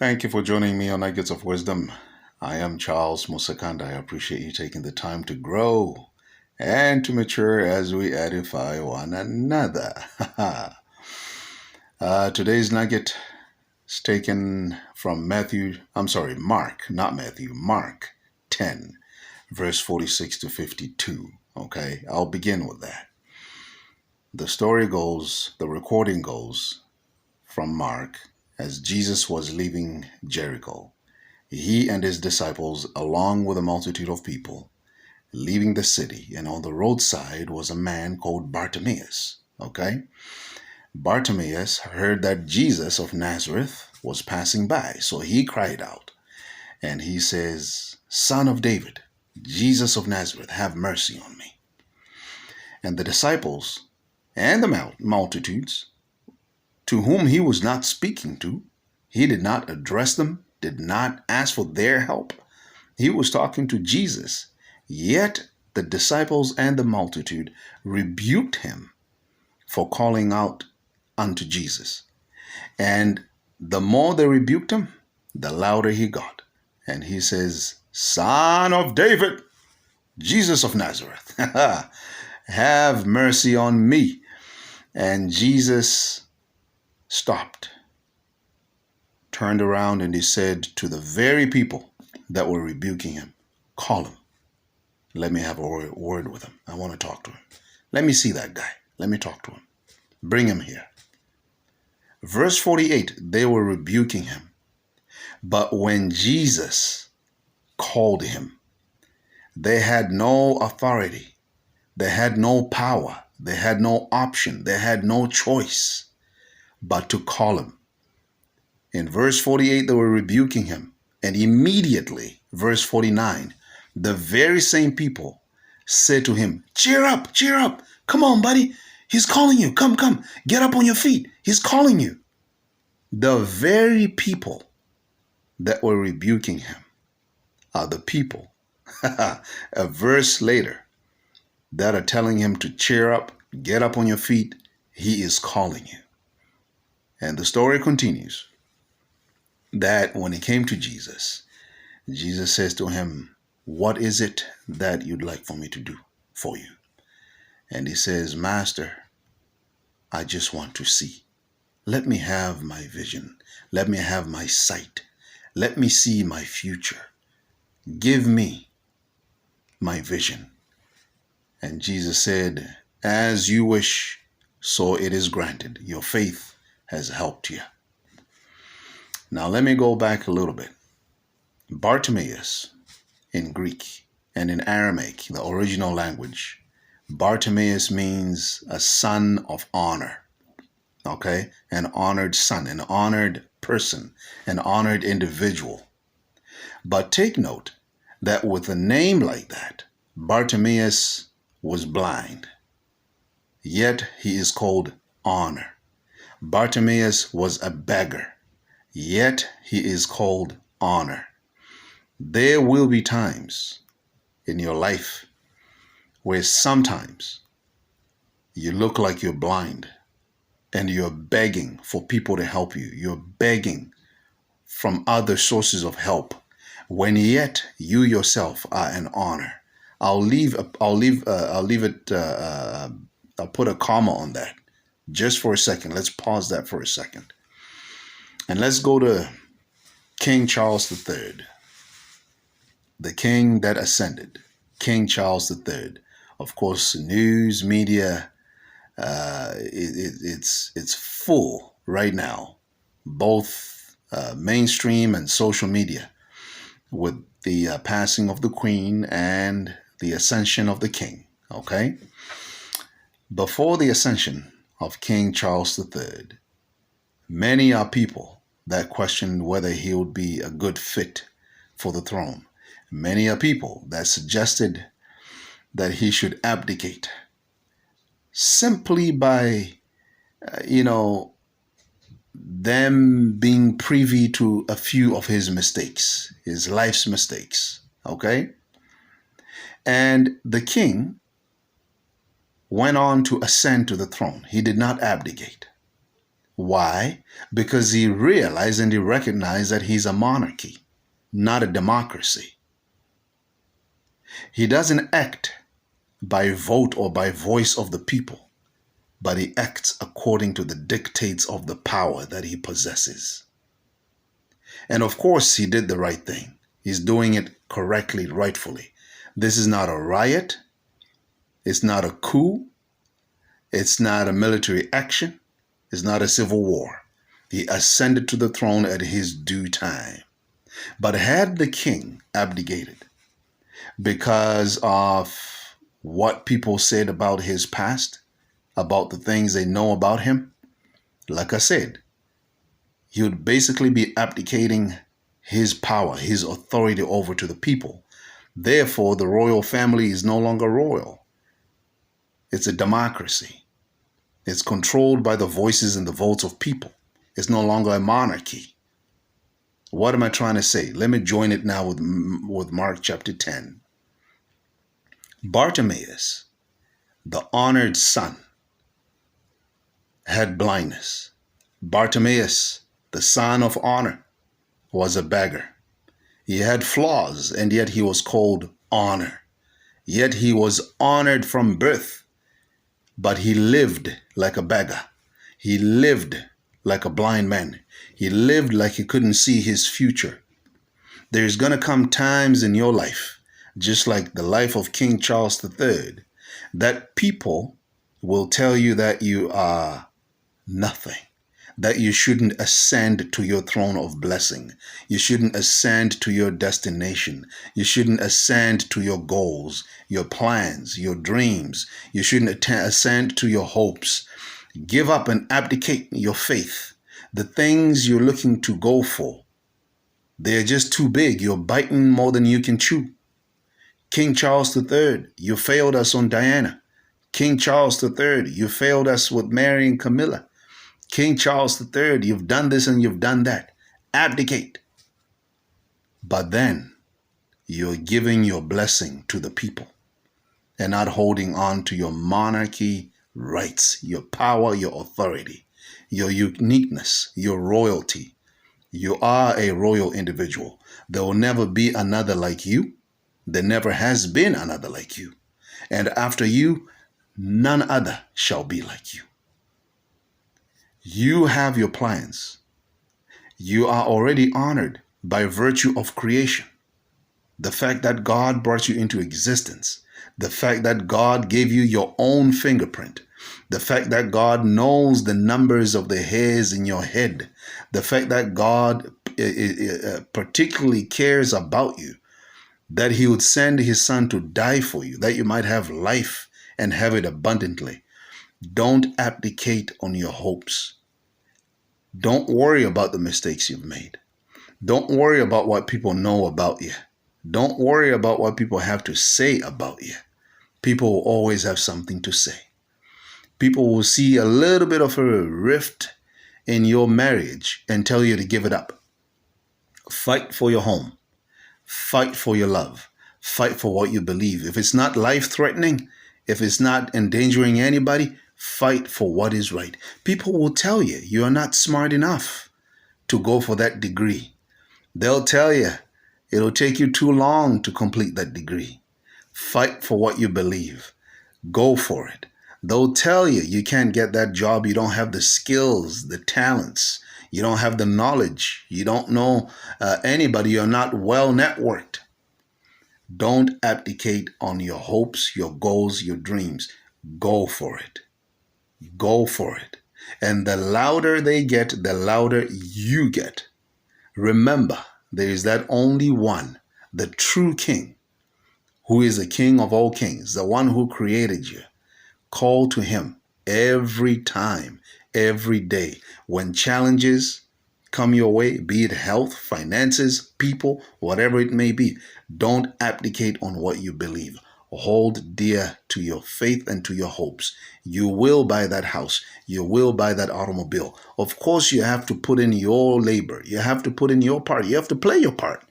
Thank you for joining me on Nuggets of Wisdom. I am Charles Musakanda. I appreciate you taking the time to grow and to mature as we edify one another. Today's nugget is taken from Mark 10, verse 46 to 52. Okay, I'll begin with that. The recording goes from Mark as Jesus was leaving Jericho. He and his disciples, along with a multitude of people, leaving the city, and on the roadside was a man called Bartimaeus. Okay? Bartimaeus heard that Jesus of Nazareth was passing by, so he cried out and he says, "Son of David, Jesus of Nazareth, have mercy on me." And the disciples and the multitudes to whom he was not speaking to, he did not address them, did not ask for their help. He was talking to Jesus. Yet the disciples and the multitude rebuked him for calling out unto Jesus. And the more they rebuked him, the louder he got. And he says, "Son of David, Jesus of Nazareth, have mercy on me." And Jesus stopped, turned around, and he said to the very people that were rebuking him, "Call him. Let me have a word with him. I want to talk to him. Let me see that guy. Let me talk to him. Bring him here." Verse 48, they were rebuking him. But when Jesus called him, they had no authority. They had no power. They had no option. They had no choice but to call him. In verse 48, they were rebuking him. And immediately, verse 49, the very same people said to him, cheer up, come on, buddy. He's calling you. Come, get up on your feet. He's calling you." The very people that were rebuking him are the people, a verse later, that are telling him to cheer up, get up on your feet. He is calling you. And the story continues that when he came to Jesus, Jesus says to him, "What is it that you'd like for me to do for you?" And he says, "Master, I just want to see. Let me have my vision. Let me have my sight. Let me see my future. Give me my vision." And Jesus said, "As you wish, so it is granted. Your faith has helped you." Now let me go back a little bit. Bartimaeus in Greek and in Aramaic, the original language, Bartimaeus means a son of honor. Okay? An honored son, an honored person, an honored individual. But take note that with a name like that, Bartimaeus was blind, yet he is called honor. Bartimaeus was a beggar, yet he is called honor. There will be times in your life where sometimes you look like you're blind and you're begging for people to help you. You're begging from other sources of help, when yet you yourself are an honor. I'll put a comma on that just for a second. Let's pause that for a second. And let's go to King Charles III, the king that ascended, King Charles III. Of course, news, media, it's full right now, both mainstream and social media, with the passing of the Queen and the ascension of the King. Okay? Before the ascension of King Charles III, many are people that questioned whether he would be a good fit for the throne. Many are people that suggested that he should abdicate simply by, them being privy to a few of his mistakes, his life's mistakes. Okay? And the king went on to ascend to the throne. He did not abdicate. Why? Because he realized and he recognized that he's a monarchy, not a democracy. He doesn't act by vote or by voice of the people, but he acts according to the dictates of the power that he possesses. And of course, he did the right thing. He's doing it correctly, rightfully. This is not a riot. It's not a coup. It's not a military action. It's not a civil war. He ascended to the throne at his due time. But had the king abdicated because of what people said about his past, about the things they know about him, like I said, he would basically be abdicating his power, his authority over to the people. Therefore, the royal family is no longer royal. It's a democracy. It's controlled by the voices and the votes of people. It's no longer a monarchy. What am I trying to say? Let me join it now with Mark chapter 10. Bartimaeus, the honored son, had blindness. Bartimaeus, the son of honor, was a beggar. He had flaws, and yet he was called honor. Yet he was honored from birth, but he lived like a beggar. He lived like a blind man. He lived like he couldn't see his future. There's going to come times in your life, just like the life of King Charles III, that people will tell you that you are nothing, that you shouldn't ascend to your throne of blessing. You shouldn't ascend to your destination. You shouldn't ascend to your goals, your plans, your dreams. You shouldn't ascend to your hopes. Give up and abdicate your faith. The things you're looking to go for, they're just too big. You're biting more than you can chew. King Charles III, you failed us on Diana. King Charles III, you failed us with Mary and Camilla. King Charles III, you've done this and you've done that. Abdicate. But then you're giving your blessing to the people and not holding on to your monarchy rights, your power, your authority, your uniqueness, your royalty. You are a royal individual. There will never be another like you. There never has been another like you. And after you, none other shall be like you. You have your plans. You are already honored by virtue of creation. The fact that God brought you into existence, the fact that God gave you your own fingerprint, the fact that God knows the numbers of the hairs in your head, the fact that God particularly cares about you, that he would send his son to die for you, that you might have life and have it abundantly. Don't abdicate on your hopes. Don't worry about the mistakes you've made. Don't worry about what people know about you. Don't worry about what people have to say about you. People will always have something to say. People will see a little bit of a rift in your marriage and tell you to give it up. Fight for your home. Fight for your love. Fight for what you believe. If it's not life-threatening, if it's not endangering anybody, fight for what is right. People will tell you you are not smart enough to go for that degree. They'll tell you it'll take you too long to complete that degree. Fight for what you believe. Go for it. They'll tell you you can't get that job. You don't have the skills, the talents. You don't have the knowledge. You don't know anybody. You're not well networked. Don't abdicate on your hopes, your goals, your dreams. Go for it. Go for it. And the louder they get, the louder you get. Remember, there is that only one, the true king, who is the king of all kings, the one who created you. Call to him every time, every day. When challenges come your way, be it health, finances, people, whatever it may be, don't abdicate on what you believe. Hold dear to your faith and to your hopes. You will buy that house. You will buy that automobile. Of course, you have to put in your labor. You have to put in your part. You have to play your part.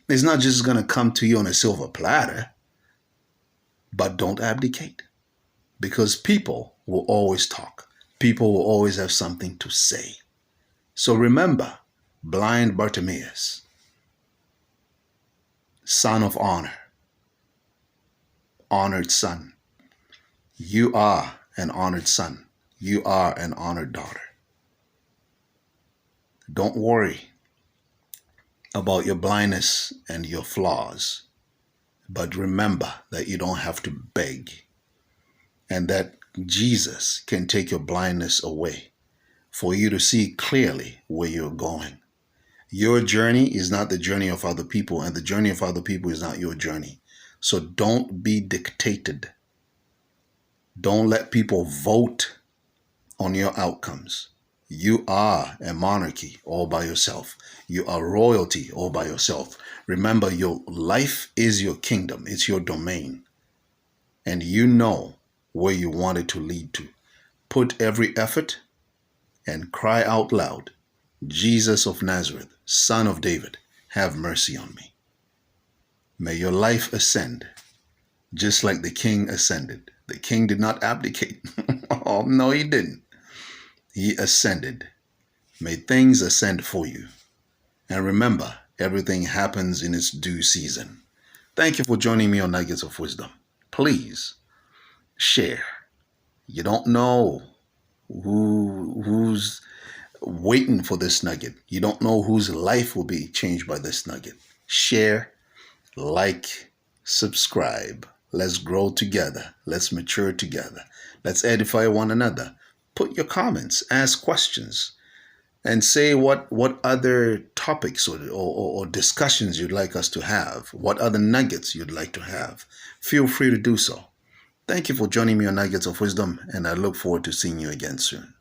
It's not just going to come to you on a silver platter. But don't abdicate, because people will always talk. People will always have something to say. So remember, blind Bartimaeus, son of honor, honored son. You are an honored son. You are an honored daughter. Don't worry about your blindness and your flaws, but remember that you don't have to beg, and that Jesus can take your blindness away for you to see clearly where you're going. Your journey is not the journey of other people, and the journey of other people is not your journey. So don't be dictated. Don't let people vote on your outcomes. You are a monarchy all by yourself. You are royalty all by yourself. Remember, your life is your kingdom. It's your domain. And you know where you want it to lead to. Put every effort and cry out loud, Jesus of Nazareth, Son of David, have mercy on me. May your life ascend, just like the king ascended. The king did not abdicate. Oh, no, he didn't. He ascended. May things ascend for you. And remember, everything happens in its due season. Thank you for joining me on Nuggets of Wisdom. Please share. You don't know who's waiting for this nugget. You don't know whose life will be changed by this nugget. Share, like, subscribe. Let's grow together. Let's mature together. Let's edify one another. Put your comments, ask questions, and say what other topics or discussions you'd like us to have, what other nuggets you'd like to have. Feel free to do so. Thank you for joining me on Nuggets of Wisdom, and I look forward to seeing you again soon.